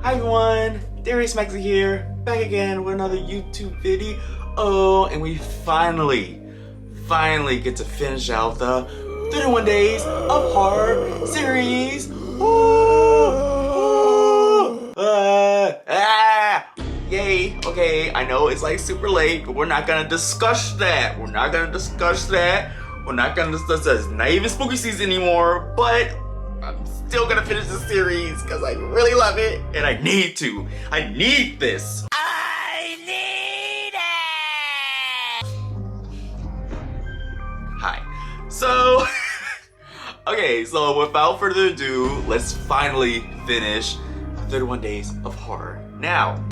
Hi everyone, Darius Maxey here, back again with another YouTube video. Oh, and we finally get to finish out the 31 Days of Horror series. Yay, okay, I know it's like super late, but we're not gonna discuss that. We're not gonna discuss that. It's not even spooky season anymore, but I'm still gonna finish the series because I really love it and I need to. I need this. I need it! Hi. So, okay, so without further ado, let's finally finish 31 Days of Horror. Now,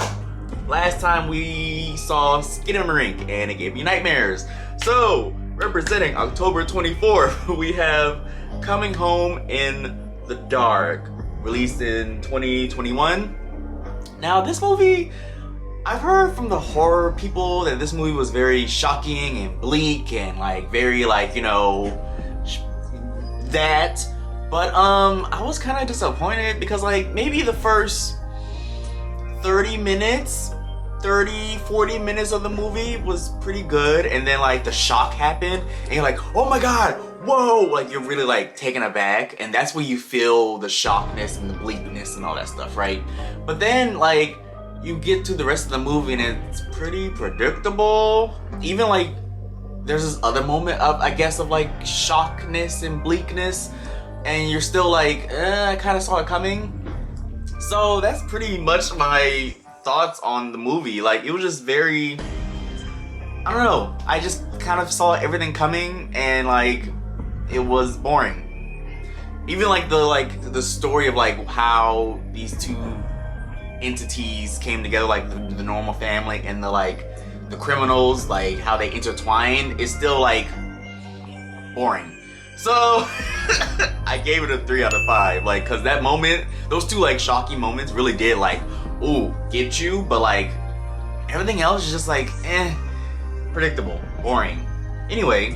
last time we saw Skinamarink and it gave me nightmares. So, representing October 24th, we have Coming Home in the Dark, released in 2021. Now, this movie, I've heard from the horror people that this movie was very shocking and bleak and like very like, you know, that. But I was kind of disappointed because like maybe the first 40 minutes of the movie was pretty good, and then like the shock happened and you're like, oh my god, whoa, like you're really like taken aback, and that's where you feel the shockness and the bleakness and all that stuff, right? But then like you get to the rest of the movie and it's pretty predictable. Even like there's this other moment of, I guess, of like shockness and bleakness, and you're still like, I kind of saw it coming. So that's pretty much my thoughts on the movie. Like, it was just very, I don't know, I just kind of saw everything coming and like it was boring. Even like the story of like how these two entities came together, like the normal family and the criminals, like how they intertwined, is still like boring. So I gave it a 3 out of 5, like, cause that moment, those two like shocking moments really did like, ooh, get you, but like everything else is just like, predictable, boring. Anyway,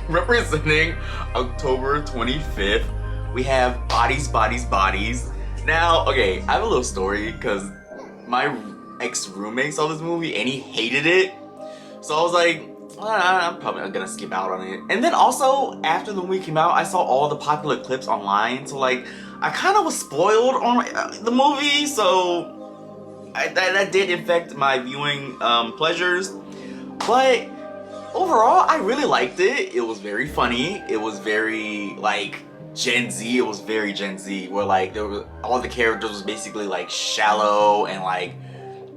representing October 25th, we have Bodies, Bodies, Bodies. Now, okay, I have a little story because my ex-roommate saw this movie and he hated it. So I was like, I'm probably not gonna skip out on it. And then also, after the movie came out, I saw all the popular clips online. So like, I kind of was spoiled on the movie. So that did affect my viewing pleasures. But overall, I really liked it. It was very funny. It was very like Gen Z. It was very Gen Z, where like all the characters was basically like shallow and like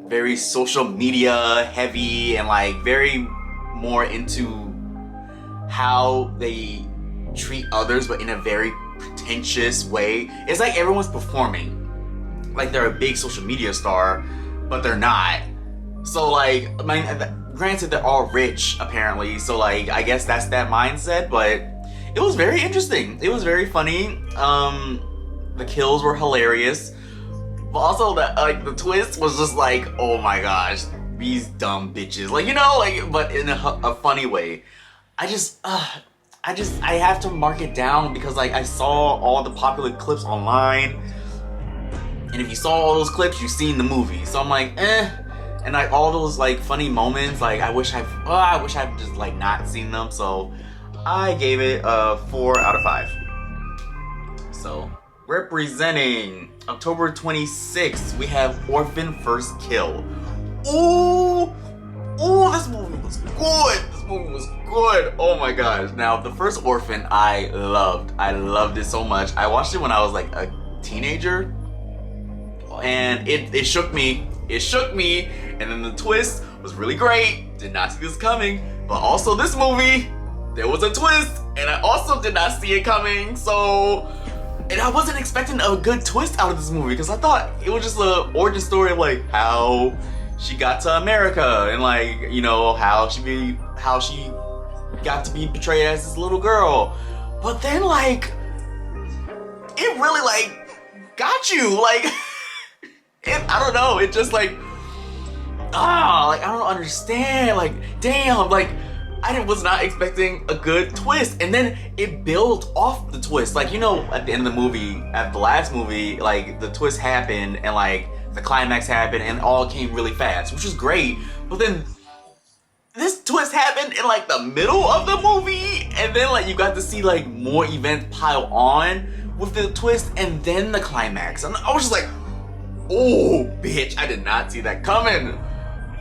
very social media heavy and like very more into how they treat others, but in a very pretentious way. It's like everyone's performing like they're a big social media star, but they're not. So like, I mean, granted, they're all rich apparently, so like I guess that's that mindset, but it was very interesting. It was very funny. The kills were hilarious, but also the twist was just like, oh my gosh, these dumb bitches, like, you know, like, but in a funny way. I have to mark it down because like I saw all the popular clips online, and if you saw all those clips, you've seen the movie. So I'm like, and like all those like funny moments, like I wish I've just like not seen them. So I gave it a 4 out of 5. So representing October 26th, we have Orphan First Kill. Ooh, this movie was good. Oh my gosh. Now, the first Orphan I loved it so much. I watched it when I was like a teenager, and it shook me. And then the twist was really great. Did not see this coming. But also this movie, there was a twist, and I also did not see it coming. So, and I wasn't expecting a good twist out of this movie because I thought it was just an origin story of like how she got to America and like, you know, how she got to be portrayed as this little girl. But then like, it really like got you, like, I don't know, it just like, like I don't understand, like, damn, like was not expecting a good twist, and then it built off the twist. Like, you know, at the end of the movie, at the last movie, like the twist happened and like the climax happened and all came really fast, which was great. But then this twist happened in like the middle of the movie, and then like you got to see like more events pile on with the twist and then the climax. And I was just like, oh, bitch, I did not see that coming.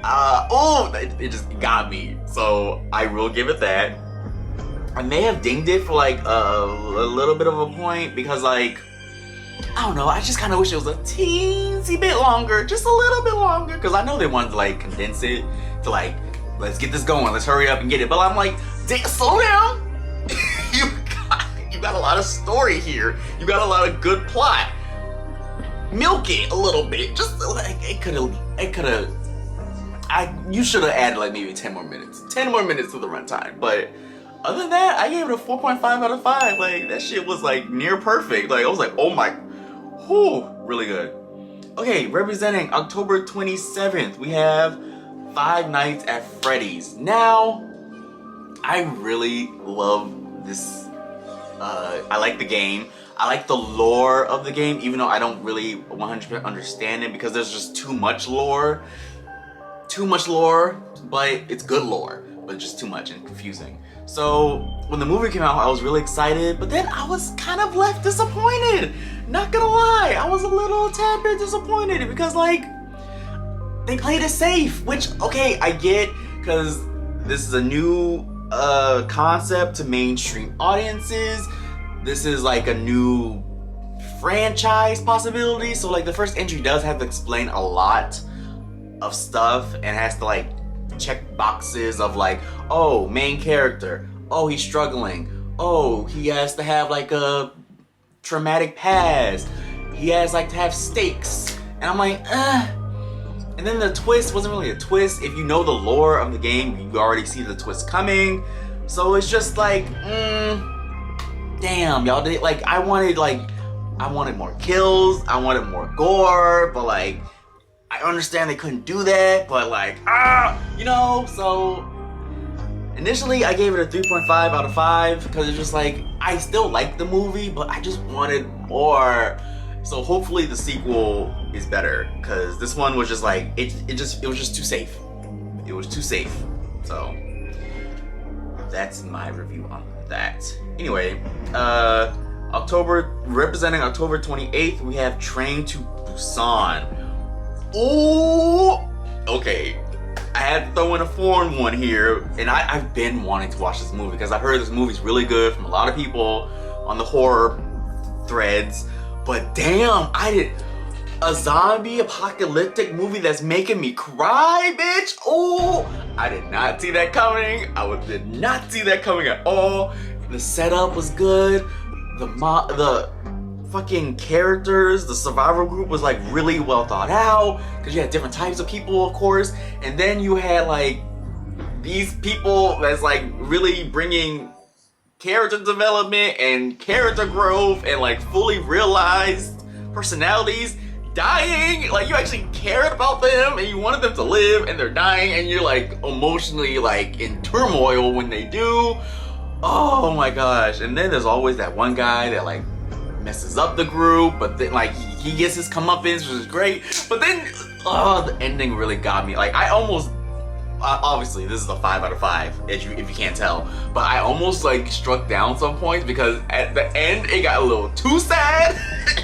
It just got me. So I will give it that. I may have dinged it for like a little bit of a point because like, I don't know, I just kind of wish it was a teensy bit longer, just a little bit longer, because I know they wanted to like condense it to like, let's get this going, let's hurry up and get it. But I'm like, slow down. you got a lot of story here. You got a lot of good plot. Milk it a little bit. Just like you should have added like maybe 10 more minutes. 10 more minutes to the runtime. But other than that, I gave it a 4.5 out of 5. Like, that shit was like near perfect. Like, I was like, oh my, whew, really good. Okay, representing October 27th, we have Five Nights at Freddy's. Now, I really love this. I like the game. I like the lore of the game, even though I don't really 100% understand it because there's just too much lore. Too much lore, but it's good lore, but just too much and confusing. So when the movie came out, I was really excited, but then I was kind of left disappointed. Not gonna lie, I was a little tad bit disappointed because like, they played it safe, which, okay, I get, because this is a new concept to mainstream audiences. This is like a new franchise possibility. So like the first entry does have to explain a lot of stuff and has to like check boxes of like, oh, main character, oh, he's struggling, oh, he has to have like a traumatic past, he has like to have stakes, and I'm like, and then the twist wasn't really a twist. If you know the lore of the game, you already see the twist coming, so it's just like, damn, y'all did, like, I wanted more kills, I wanted more gore, but like, I understand they couldn't do that, but like, you know, so initially I gave it a 3.5 out of 5 because it's just like, I still like the movie, but I just wanted more. So hopefully the sequel is better because this one was just like, it was just too safe. It was too safe. So that's my review on that. Anyway, representing October 28th, we have Train to Busan. Ooh, okay. I had to throw in a foreign one here, and I've been wanting to watch this movie because I heard this movie's really good from a lot of people on the horror threads. But damn, a zombie apocalyptic movie that's making me cry, bitch. Oh, I did not see that coming. Did not see that coming at all. The setup was good. The fucking characters, the survival group was like really well thought out because you had different types of people, of course, and then you had like these people that's like really bringing character development and character growth and like fully realized personalities dying. Like, you actually cared about them and you wanted them to live, and they're dying, and you're like emotionally like in turmoil when they do. Oh my gosh. And then there's always that one guy that like messes up the group, but then like he gets his comeuppance, which is great. But then the ending really got me. Like, I almost obviously this is a 5 out of 5 if you can't tell, but I almost like struck down some points because at the end it got a little too sad.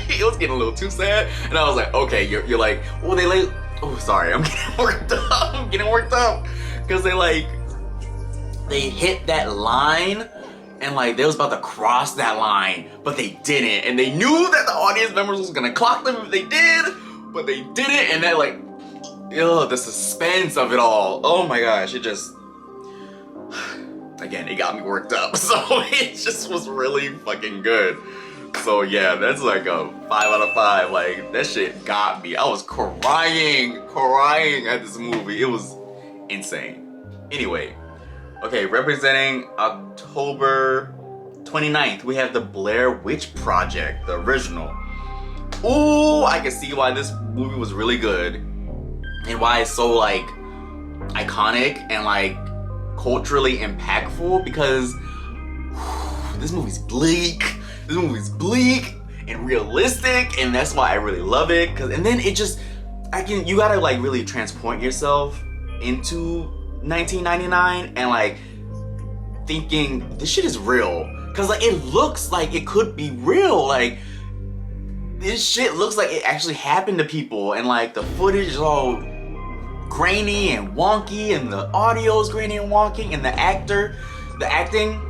It was getting a little too sad, and I was like, okay, you're like, well, they like, oh, sorry, I'm getting worked up. I'm getting worked up because they hit that line, and like they was about to cross that line, but they didn't, and they knew that the audience members was gonna clock them if they did, but they didn't, and that like, the suspense of it all. Oh my gosh, it just, again, it got me worked up. So it just was really fucking good. So yeah, that's like a 5 out of 5. Like, that shit got me. I was crying at this movie. It was insane. Anyway, okay, representing October 29th, we have the Blair Witch Project, the original. Ooh, I can see why this movie was really good and why it's so like iconic and like culturally impactful because this movie's bleak. This movie's bleak and realistic, and that's why I really love it. And then it just, you gotta like really transport yourself into 1999 and like thinking this shit is real. Cause like it looks like it could be real. Like this shit looks like it actually happened to people, and like the footage is all grainy and wonky, and the audio is grainy and wonky, and the acting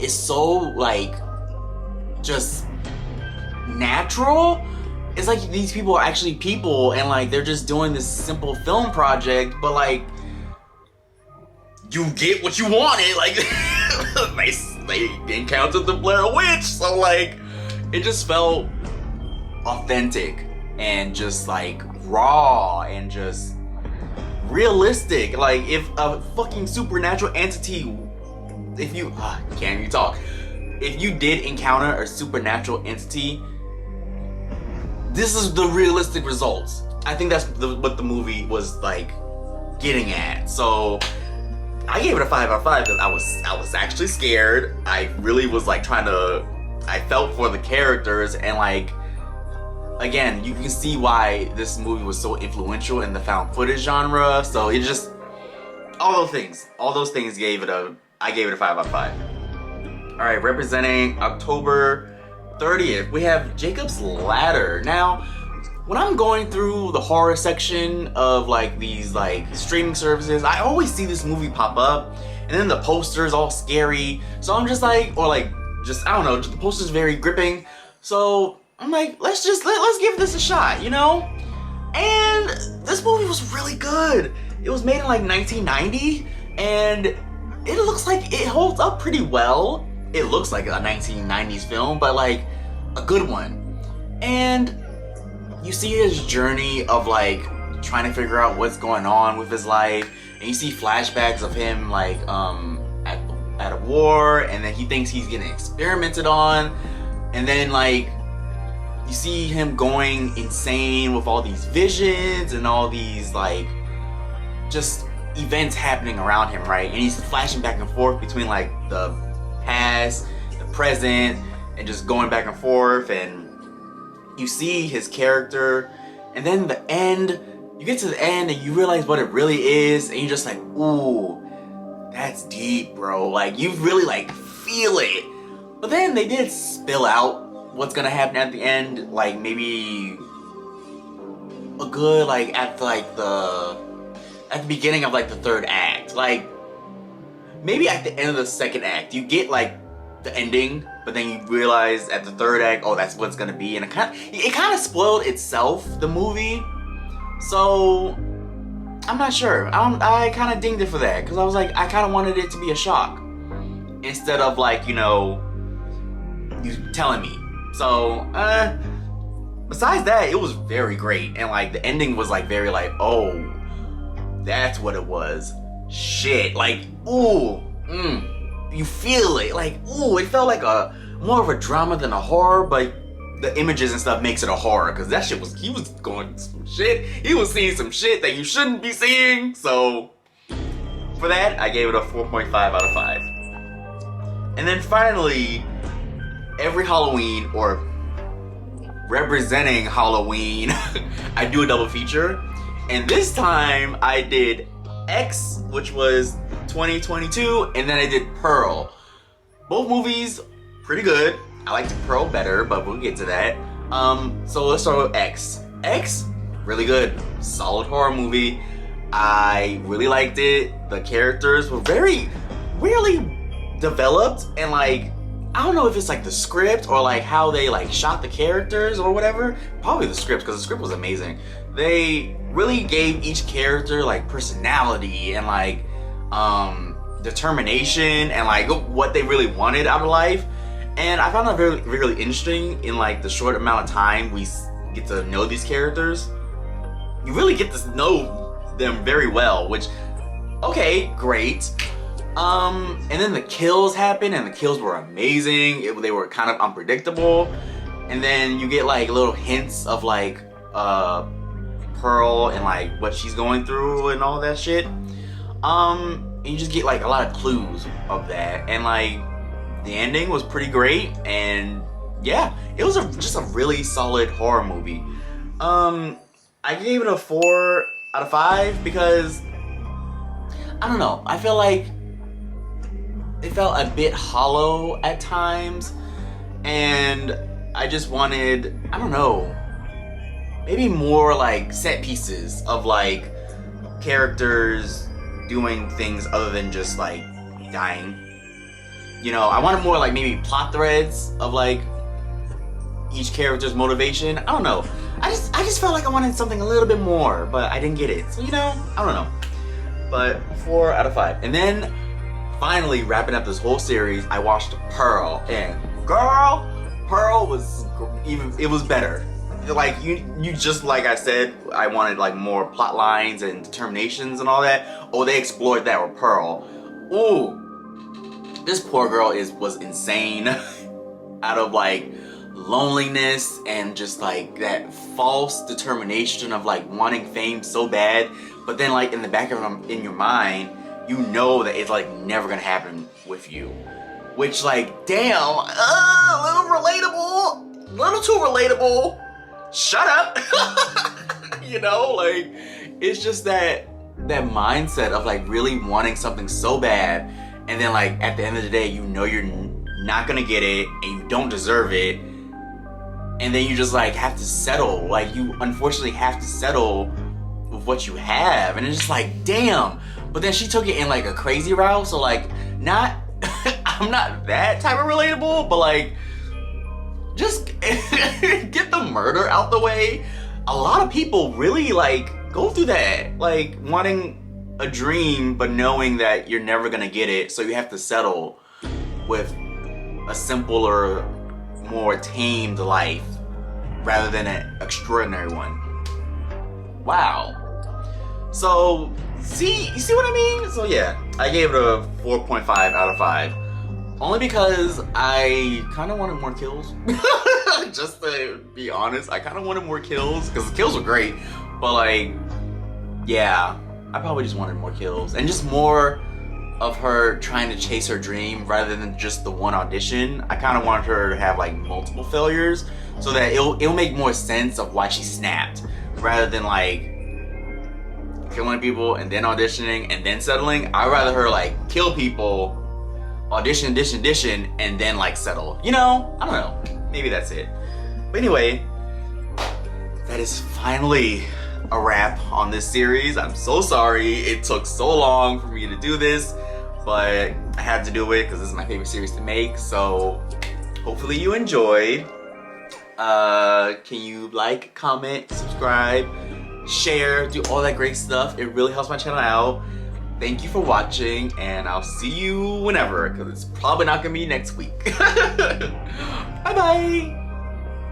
is so like just natural. It's like these people are actually people, and like they're just doing this simple film project, but like you get what you wanted. Like they encountered the Blair Witch, so like it just felt authentic and just like raw and just realistic. Like if a fucking supernatural entity, if you can't even talk, if you did encounter a supernatural entity, this is the realistic results. I think that's what the movie was like getting at. So I gave it a 5 out of 5 because I was actually scared. I really was like I felt for the characters, and like again, you can see why this movie was so influential in the found footage genre. So it just, all those things I gave it a 5 out of 5. All right, representing October 30th, we have Jacob's Ladder. Now, when I'm going through the horror section of like these like streaming services, I always see this movie pop up, and then the poster's all scary. So I'm just like, or like, just, I don't know, just the poster's very gripping. So I'm like, let's give this a shot, you know? And this movie was really good. It was made in like 1990, and it looks like it holds up pretty well. It looks like a 1990s film, but like a good one. And you see his journey of like trying to figure out what's going on with his life, and you see flashbacks of him like at a war, and then he thinks he's getting experimented on, and then like you see him going insane with all these visions and all these like just events happening around him, right? And he's flashing back and forth between like the past, the present, and just going back and forth. And you see his character, and then the end, you get to the end and you realize what it really is, and you're just like, ooh, that's deep, bro. Like you really like feel it. But then they did spill out what's gonna happen at the end, like maybe a good like at the beginning of like the third act, like maybe at the end of the second act you get like the ending, but then you realize at the third act, oh, that's what it's gonna be, and it kind of spoiled itself, the movie. So I'm not sure. I kind of dinged it for that because I was like, I kind of wanted it to be a shock instead of like, you know, you telling me. So besides that, it was very great, and like the ending was like very like, oh, that's what it was. Shit, like, ooh, you feel it, like, ooh, it felt like more of a drama than a horror, but the images and stuff makes it a horror, because that shit he was going some shit, he was seeing some shit that you shouldn't be seeing. So for that, I gave it a 4.5 out of 5. And then finally, every Halloween, or representing Halloween, I do a double feature. And this time I did X, which was 2022, and then I did Pearl. Both movies, pretty good. I liked Pearl better, but we'll get to that. So let's start with X. X, really good. Solid horror movie. I really liked it. The characters were very, really developed, and like, I don't know if it's like the script or like how they like shot the characters or whatever. Probably the script, because the script was amazing. They really gave each character like personality and like determination and like what they really wanted out of life. And I found that very, really interesting. In like the short amount of time we get to know these characters, you really get to know them very well, which, okay, great. And then the kills happened, and the kills were amazing. They were kind of unpredictable. And then you get like little hints of like Pearl and like what she's going through and all that shit. and you just get like a lot of clues of that, and like the ending was pretty great, and yeah, it was just a really solid horror movie. I gave it a 4 out of 5 because I don't know, I feel like it felt a bit hollow at times, and I just wanted, I don't know, maybe more like set pieces of like characters doing things other than just like dying. You know, I wanted more like maybe plot threads of like each character's motivation. I don't know. I just felt like I wanted something a little bit more, but I didn't get it. So, you know, I don't know. But 4 out of 5. And then finally wrapping up this whole series, I watched Pearl, and girl, Pearl was it was better. Like you just like I said, I wanted like more plot lines and determinations and all that. Oh, they explored that with Pearl. Ooh, this poor girl was insane out of like loneliness and just like that false determination of like wanting fame so bad, but then like in the back of in your mind, you know that it's like never gonna happen with you, which like damn, a little relatable, a little too relatable. Shut up. You know, like it's just that mindset of like really wanting something so bad, and then like at the end of the day, you know you're not gonna get it and you don't deserve it, and then you just like have to settle. Like you unfortunately have to settle with what you have, and it's just like damn. But then she took it in like a crazy route, so like not I'm not that type of relatable, but like just get the murder out the way. A lot of people really like go through that, like wanting a dream but knowing that you're never gonna get it, so you have to settle with a simpler, more tamed life rather than an extraordinary one. Wow. So you see what I mean? So yeah, I gave it a 4.5 out of 5. Only because I kind of wanted more kills. Just to be honest, I kind of wanted more kills because the kills were great, but like, yeah, I probably just wanted more kills and just more of her trying to chase her dream rather than just the one audition. I kind of wanted her to have like multiple failures so that it'll make more sense of why she snapped rather than like killing people and then auditioning and then settling. I'd rather her like kill people, audition, and then like settle. You know, I don't know. Maybe that's it. But anyway, that is finally a wrap on this series. I'm so sorry it took so long for me to do this, but I had to do it because this is my favorite series to make. So hopefully you enjoyed. Can you like, comment, subscribe, share, do all that great stuff? It really helps my channel out. Thank you for watching, and I'll see you whenever, because it's probably not gonna be next week. Bye bye.